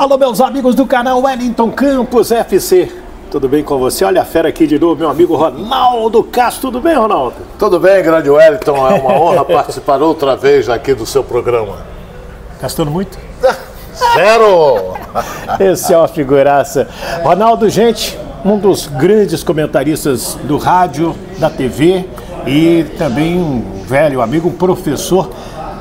Alô, meus amigos do canal Wellington Campos FC. Tudo bem com você? Olha a fera aqui de novo, meu amigo Ronaldo Castro. Tudo bem, Ronaldo? Tudo bem, grande Wellington. É uma honra participar outra vez aqui do seu programa. Gastando muito? Zero! Esse é uma figuraça. Ronaldo, gente, um dos grandes comentaristas do rádio, da TV e também um velho amigo, um professor.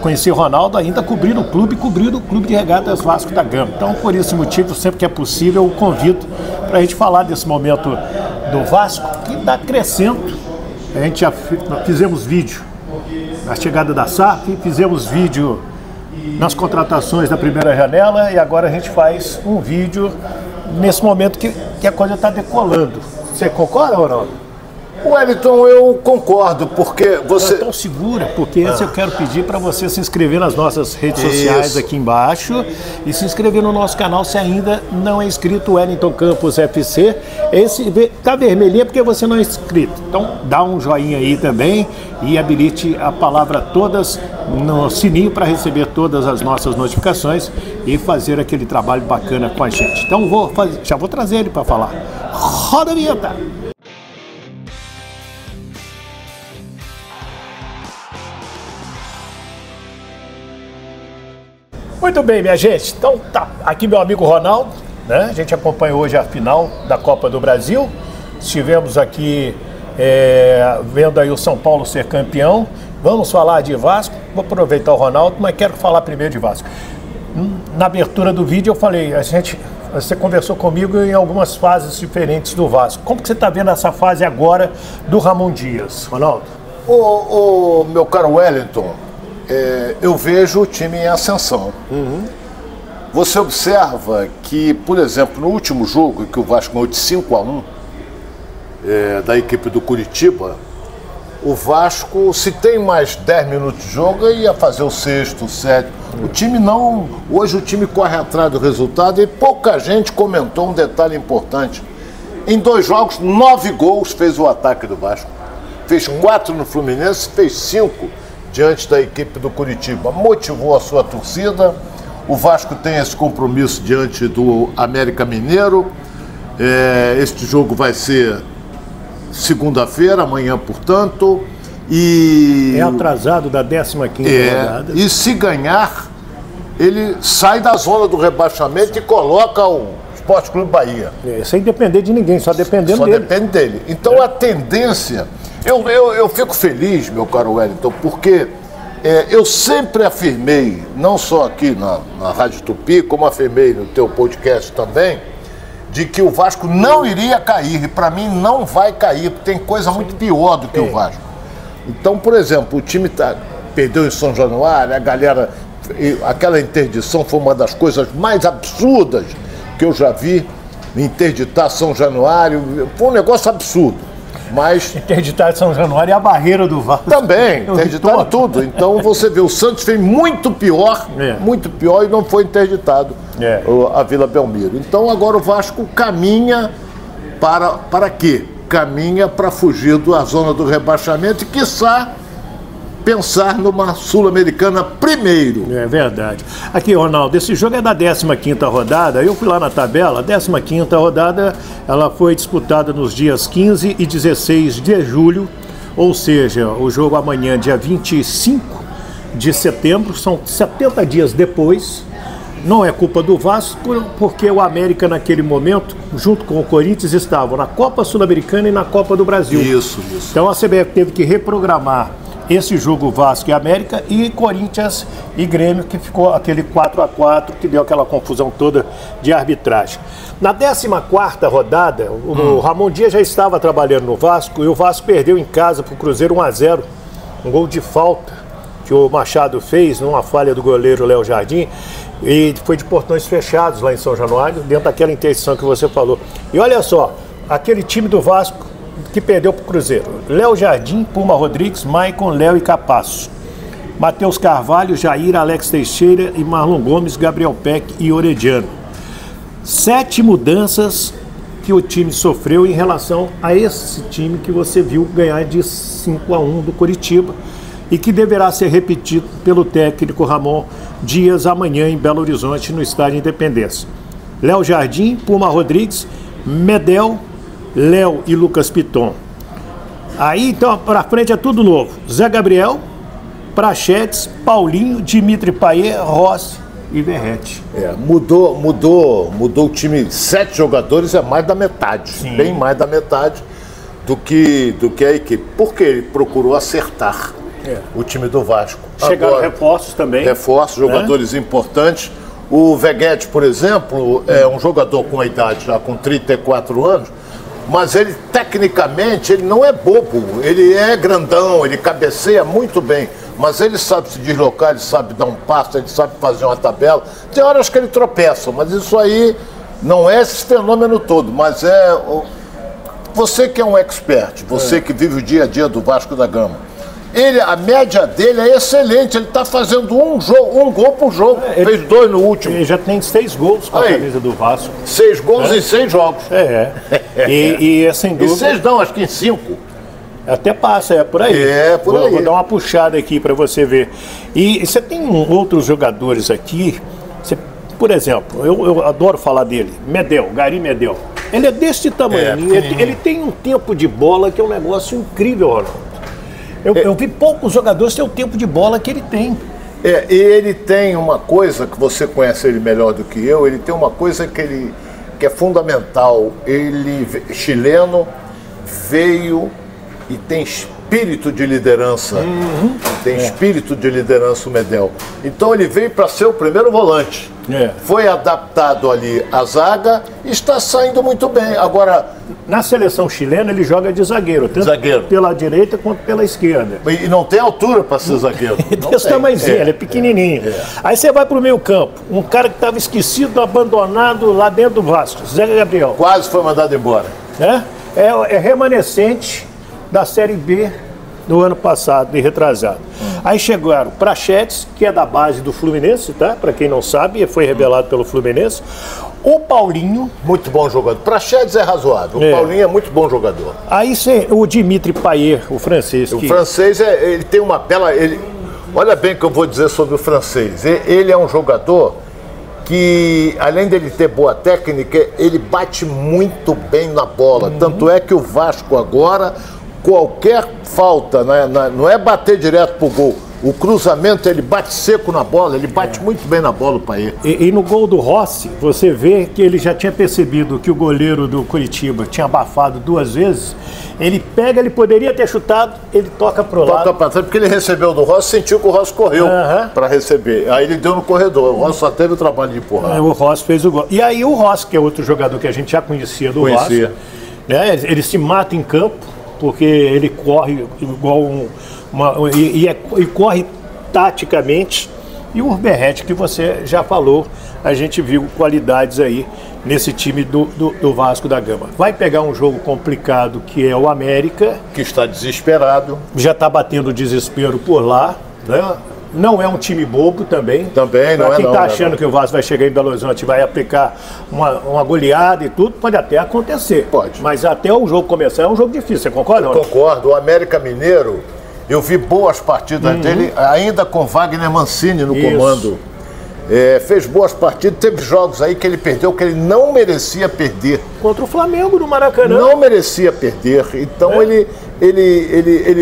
Conheci o Ronaldo ainda cobrindo o clube de regatas Vasco da Gama. Então, por esse motivo, sempre que é possível, eu convido para a gente falar desse momento do Vasco, que está crescendo. A gente já fizemos vídeo na chegada da SAF, fizemos vídeo nas contratações da primeira janela e agora a gente faz um vídeo nesse momento que a coisa está decolando. Você concorda, Ronaldo? Wellington, eu concordo, porque você... Então segura, porque antes eu quero pedir para você se inscrever nas nossas redes sociais aqui embaixo e se inscrever no nosso canal se ainda não é inscrito, Wellington Campos FC. Esse tá vermelhinho porque você não é inscrito. Então dá um joinha aí também e habilite a palavra todas no sininho para receber todas as nossas notificações e fazer aquele trabalho bacana com a gente. Então já vou trazer ele para falar. Roda a vinheta! Muito bem, minha gente. Então tá aqui meu amigo Ronaldo, né? A gente acompanhou hoje a final da Copa do Brasil. Estivemos aqui vendo aí o São Paulo ser campeão. Vamos falar de Vasco. Vou aproveitar o Ronaldo, mas quero falar primeiro de Vasco. Na abertura do vídeo eu falei, você conversou comigo em algumas fases diferentes do Vasco. Como que você está vendo essa fase agora do Ramon Dias, Ronaldo? Meu caro Wellington, eu vejo o time em ascensão. Você observa que, por exemplo, no último jogo, que o Vasco ganhou de 5-1 da equipe do Curitiba, o Vasco, se tem mais 10 minutos de jogo, ia fazer o sexto, o sétimo. O time não... Hoje o time corre atrás do resultado e pouca gente comentou um detalhe importante. Em 2 jogos, 9 gols fez o ataque do Vasco. Fez 4 no Fluminense, fez 5 diante da equipe do Curitiba. Motivou a sua torcida. O Vasco tem esse compromisso diante do América Mineiro. Este jogo vai ser segunda-feira, amanhã, portanto. É atrasado da 15ª rodada. E se ganhar, ele sai da zona do rebaixamento e coloca o Sport Clube Bahia. Sem depender de ninguém, só dependendo dele. Só depende dele. Então a tendência... Eu fico feliz, meu caro Wellington, porque eu sempre afirmei, não só aqui na Rádio Tupi, como afirmei no teu podcast também, de que o Vasco não iria cair. E para mim não vai cair, porque tem coisa muito pior do que o Vasco. Então, por exemplo, o time perdeu em São Januário, a galera... Aquela interdição foi uma das coisas mais absurdas que eu já vi. Interditar São Januário, foi um negócio absurdo. Mas interditar São Januário é a barreira do Vasco. Também, interditaram tudo. Então você vê, o Santos fez muito pior e não foi interditado a Vila Belmiro. Então agora o Vasco caminha para quê? Caminha para fugir da zona do rebaixamento e, quiçá, pensar numa Sul-Americana primeiro. É verdade. Aqui, Ronaldo, esse jogo é da 15ª rodada. Eu fui lá na tabela. A 15ª rodada ela foi disputada nos dias 15 e 16 de julho. Ou seja, o jogo amanhã, dia 25 de setembro, são 70 dias depois. Não é culpa do Vasco, porque o América naquele momento, junto com o Corinthians, estavam na Copa Sul-Americana e na Copa do Brasil. Isso. Então a CBF teve que reprogramar esse jogo Vasco e América e Corinthians e Grêmio, que ficou aquele 4-4, que deu aquela confusão toda de arbitragem. Na 14ª rodada, o Ramon Dias já estava trabalhando no Vasco e o Vasco perdeu em casa para o Cruzeiro 1-0, um gol de falta que o Machado fez numa falha do goleiro Léo Jardim e foi de portões fechados lá em São Januário, dentro daquela interdição que você falou. E olha só, aquele time do Vasco que perdeu para o Cruzeiro: Léo Jardim, Puma Rodrigues, Maicon, Léo e Capasso, Matheus Carvalho, Jair, Alex Teixeira e Marlon Gomes, Gabriel Peck e Orediano. 7 mudanças que o time sofreu em relação a esse time que você viu ganhar de 5-1 do Curitiba e que deverá ser repetido pelo técnico Ramon Dias amanhã em Belo Horizonte, no Estádio Independência. Léo Jardim, Puma Rodrigues, Medel, Léo e Lucas Piton. Aí, então, pra frente é tudo novo. Zé Gabriel, Prachetes, Paulinho, Dimitri Payet, Rossi e Verratti. Mudou o time. 7 jogadores é mais da metade. Sim. Bem mais da metade do que a equipe. Porque ele procurou acertar o time do Vasco. Chegaram agora, reforços também. Reforços, jogadores importantes. O Veguete, por exemplo, é um jogador com a idade já com 34 anos, mas ele, tecnicamente, ele não é bobo. Ele é grandão, ele cabeceia muito bem. Mas ele sabe se deslocar, ele sabe dar um passo, ele sabe fazer uma tabela. Tem horas que ele tropeça, mas isso aí não é esse fenômeno todo. Mas você que é um expert, você que vive o dia a dia do Vasco da Gama, a média dele é excelente, ele está fazendo um gol por jogo. Fez 2 no último. Ele já tem 6 gols com a camisa do Vasco. 6 gols em 6 jogos. E sem dúvida. E 6 não, acho que em 5. Até passa, por aí. Por aí. Vou dar uma puxada aqui para você ver. E você tem outros jogadores aqui, por exemplo, eu adoro falar dele, Gary Medel. Ele é desse tamanho, ele tem um tempo de bola que é um negócio incrível, Ronaldo. Eu vi poucos jogadores ter o tempo de bola que ele tem. E ele tem uma coisa que você conhece ele melhor do que eu, ele tem uma coisa que é fundamental. Ele, chileno, veio e tem espírito de liderança. Tem espírito de liderança o Medel. Então ele veio para ser o primeiro volante. Foi adaptado ali à zaga e está saindo muito bem. Agora, na seleção chilena ele joga de zagueiro, tanto pela direita quanto pela esquerda. E não tem altura para ser zagueiro. Desse tamanhozinho, ele é pequenininho. Aí você vai para o meio campo, um cara que estava esquecido, abandonado lá dentro do Vasco, Zé Gabriel. Quase foi mandado embora. É remanescente da Série B do ano passado, de retrasado. Aí chegaram Prachetes, que é da base do Fluminense, tá? Para quem não sabe, foi revelado pelo Fluminense. O Paulinho. Muito bom jogador. Prachetes é razoável. O Paulinho é muito bom jogador. Aí o Dimitri Payet, o francês. O francês, ele tem uma bela... olha bem o que eu vou dizer sobre o francês. Ele é um jogador que, além dele ter boa técnica, ele bate muito bem na bola. Tanto é que o Vasco agora, qualquer falta, não é bater direto pro gol. O cruzamento, ele bate seco na bola, ele bate muito bem na bola, o Payet. E no gol do Rossi, você vê que ele já tinha percebido que o goleiro do Curitiba tinha abafado 2 vezes. Ele pega, ele poderia ter chutado, ele toca pro lado. Toca pra trás, porque ele recebeu do Rossi, sentiu que o Rossi correu para receber. Aí ele deu no corredor, o Rossi só teve o trabalho de empurrar. O Rossi fez o gol. E aí o Rossi, que é outro jogador que a gente já conhecia do Rossi, né? Ele se mata em campo, porque ele corre igual e corre taticamente. E o Verratti, que você já falou, a gente viu qualidades aí nesse time do Vasco da Gama. Vai pegar um jogo complicado, que é o América. Que está desesperado. Já está batendo desespero por lá, né? Não é um time bobo também. Também não é. Quem está achando que o Vasco vai chegar em Belo Horizonte e vai aplicar uma goleada e tudo, pode até acontecer. Pode. Mas até o jogo começar é um jogo difícil, você concorda? Concordo. O América Mineiro, eu vi boas partidas dele, ainda com Wagner Mancini no comando. Fez boas partidas, teve jogos aí que ele perdeu, que ele não merecia perder. Contra o Flamengo no Maracanã. Não merecia perder. Então ele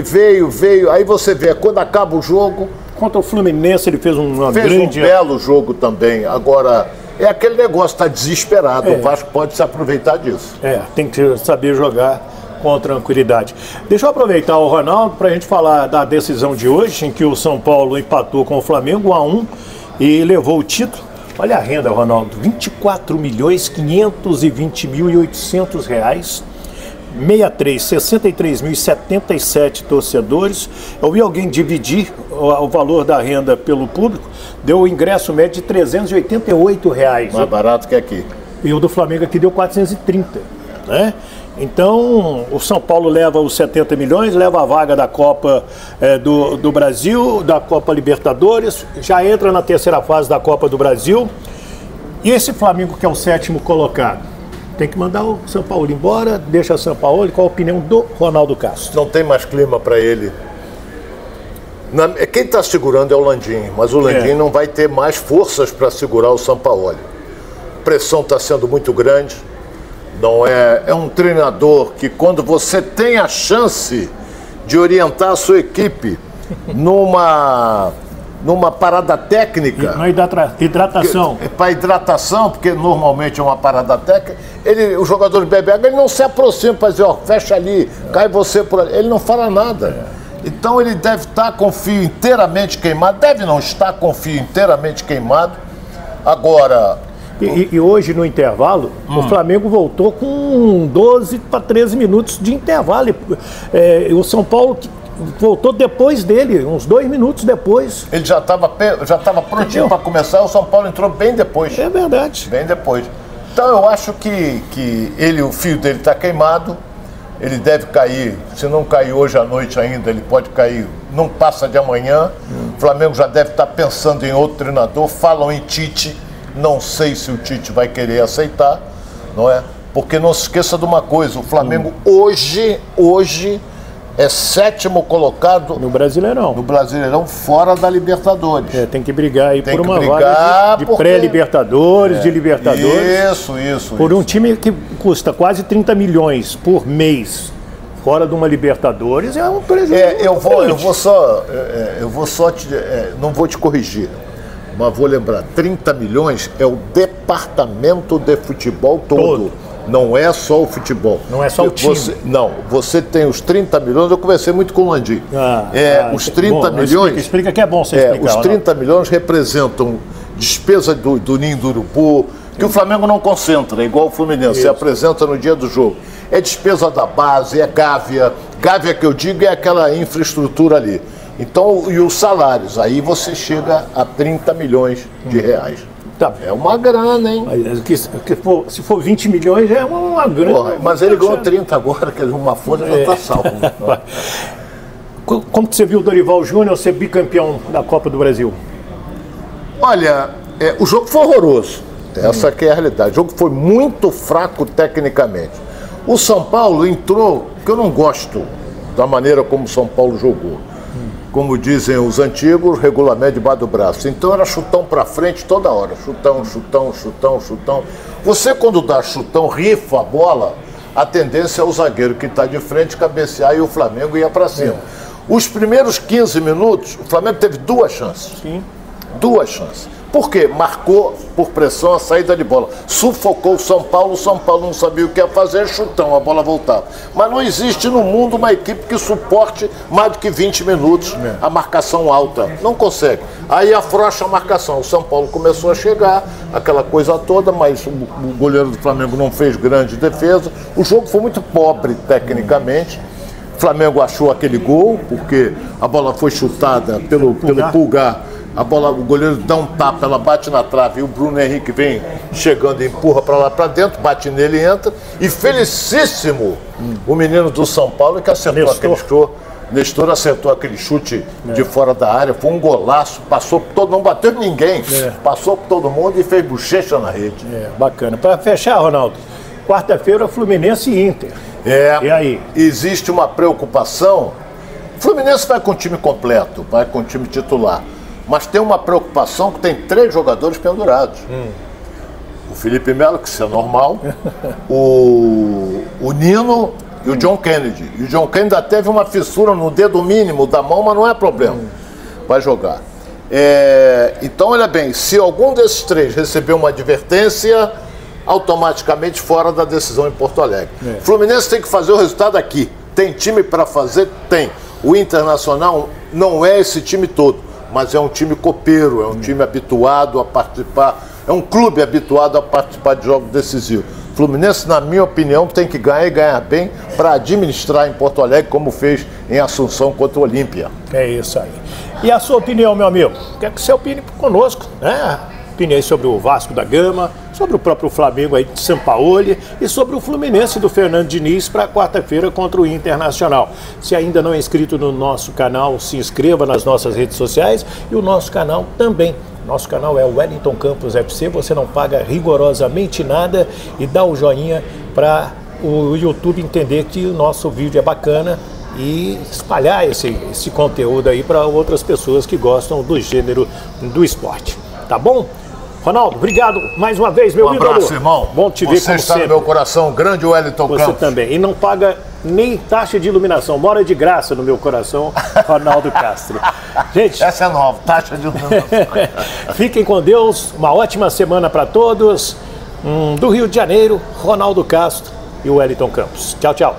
veio, aí você vê, quando acaba o jogo... Contra o Fluminense ele fez um belo jogo também. Agora, é aquele negócio, está desesperado. O Vasco pode se aproveitar disso. Tem que saber jogar com tranquilidade. Deixa eu aproveitar o Ronaldo para a gente falar da decisão de hoje, em que o São Paulo empatou com o Flamengo 1-1 e levou o título. Olha a renda, Ronaldo, R$24.520.800. 63.077 torcedores. Eu vi alguém dividir o valor da renda pelo público, deu o ingresso médio de R$388. Mais barato que aqui. E o do Flamengo aqui deu 430, né? Então, o São Paulo leva os 70 milhões, leva a vaga da Copa do Brasil, da Copa Libertadores, já entra na terceira fase da Copa do Brasil. E esse Flamengo, que é o 7º colocado, tem que mandar o São Paulo embora, deixa o São Paulo. Qual a opinião do Ronaldo Castro? Não tem mais clima para ele. Quem está segurando é o Landim, mas o Landim não vai ter mais forças para segurar o São Paulo. pressão está sendo muito grande. Não é um treinador que, quando você tem a chance de orientar a sua equipe numa parada técnica. Na hidratação. Para hidratação, porque normalmente é uma parada técnica, o jogador de bebe água, ele não se aproxima para dizer, ó, fecha ali, cai você por ali. Ele não fala nada. Então ele deve estar com o fio inteiramente queimado, deve não estar com o fio inteiramente queimado. Agora... E hoje, no intervalo, o Flamengo voltou com 12 para 13 minutos de intervalo. O São Paulo voltou depois dele, uns 2 minutos depois. Ele já estava prontinho para começar, o São Paulo entrou bem depois. É verdade. Bem depois. Então eu acho que o fio dele está queimado, ele deve cair, se não cair hoje à noite ainda, ele pode cair, não passa de amanhã. O Flamengo já deve estar pensando em outro treinador, falam em Tite. Não sei se o Tite vai querer aceitar, não é? Porque não se esqueça de uma coisa, o Flamengo hoje é 7º colocado no Brasileirão, fora da Libertadores. Tem que brigar aí por uma vaga de pré-Libertadores, de Libertadores. Isso. Por um time que custa quase 30 milhões por mês fora de uma Libertadores, é um prejuízo. Não vou te corrigir. Mas vou lembrar, 30 milhões é o departamento de futebol todo. Não é só o futebol. Não é só o time. Você tem os 30 milhões, eu conversei muito com o Landim. Os 30 milhões... Explica que é bom você explicar. Os 30 milhões representam despesa do Ninho do Urubu, que o Flamengo não concentra, igual o Fluminense, se apresenta no dia do jogo. É despesa da base, é Gávea. Gávea que eu digo é aquela infraestrutura ali. Então, e os salários, aí você chega a 30 milhões de reais. Tá. É uma grana, hein? Se for 20 milhões, é uma grana. Porra, mas ele ganhou 30 agora, quer dizer, uma folha já está salvo. Como que você viu o Dorival Júnior ser bicampeão da Copa do Brasil? Olha, o jogo foi horroroso. Essa que é a realidade. O jogo foi muito fraco tecnicamente. O São Paulo entrou, que eu não gosto da maneira como o São Paulo jogou. Como dizem os antigos, regulamento debaixo do braço. Então era chutão pra frente toda hora. Chutão. Você, quando dá chutão, rifa a bola, a tendência é o zagueiro que está de frente cabecear e o Flamengo ia para cima. Os primeiros 15 minutos, o Flamengo teve 2 chances. Sim. 2 chances. Por quê? Marcou por pressão a saída de bola. Sufocou o São Paulo não sabia o que ia fazer, chutão, a bola voltava. Mas não existe no mundo uma equipe que suporte mais do que 20 minutos a marcação alta. Não consegue. Aí afrouxa a marcação. O São Paulo começou a chegar, aquela coisa toda, mas o goleiro do Flamengo não fez grande defesa. O jogo foi muito pobre tecnicamente. O Flamengo achou aquele gol, porque a bola foi chutada pelo Pulgar. A bola, o goleiro dá um tapa, ela bate na trave e o Bruno Henrique vem chegando e empurra para lá para dentro, bate nele e entra. E felicíssimo o menino do São Paulo que acertou aquele chute. Nestor acertou aquele chute de fora da área, foi um golaço, passou por todo, não bateu em ninguém, passou por todo mundo e fez bochecha na rede. Bacana. Para fechar, Ronaldo, quarta-feira Fluminense e Inter. E aí? Existe uma preocupação. O Fluminense vai com o time completo, vai com o time titular. Mas tem uma preocupação que tem 3 jogadores pendurados. O Felipe Melo, que isso é normal, o Nino e o John Kennedy. E o John Kennedy até teve uma fissura no dedo mínimo da mão, mas não é problema. Vai jogar. Então, olha bem, se algum desses 3 receber uma advertência, automaticamente fora da decisão em Porto Alegre. O Fluminense tem que fazer o resultado aqui. Tem time para fazer? Tem. O Internacional não é esse time todo. Mas é um time copeiro, é um time habituado a participar, é um clube habituado a participar de jogos decisivos. Fluminense, na minha opinião, tem que ganhar e ganhar bem para administrar em Porto Alegre, como fez em Assunção contra o Olímpia. É isso aí. E a sua opinião, meu amigo? Quer que você opine conosco, né? Opiniões sobre o Vasco da Gama, sobre o próprio Flamengo aí de Sampaoli e sobre o Fluminense do Fernando Diniz para quarta-feira contra o Internacional. Se ainda não é inscrito no nosso canal, se inscreva nas nossas redes sociais e o nosso canal também. Nosso canal é o Wellington Campos FC, você não paga rigorosamente nada e dá o joinha para o YouTube entender que o nosso vídeo é bacana e espalhar esse conteúdo aí para outras pessoas que gostam do gênero do esporte. Tá bom? Ronaldo, obrigado mais uma vez, meu ídolo. Um abraço, irmão. Bom te ver, Você como está sempre. no meu coração, grande Wellington Campos. Você também. E não paga nem taxa de iluminação. Mora de graça no meu coração, Ronaldo Castro. Gente, essa é nova, taxa de iluminação. Fiquem com Deus. Uma ótima semana para todos. Do Rio de Janeiro, Ronaldo Castro e o Wellington Campos. Tchau, tchau.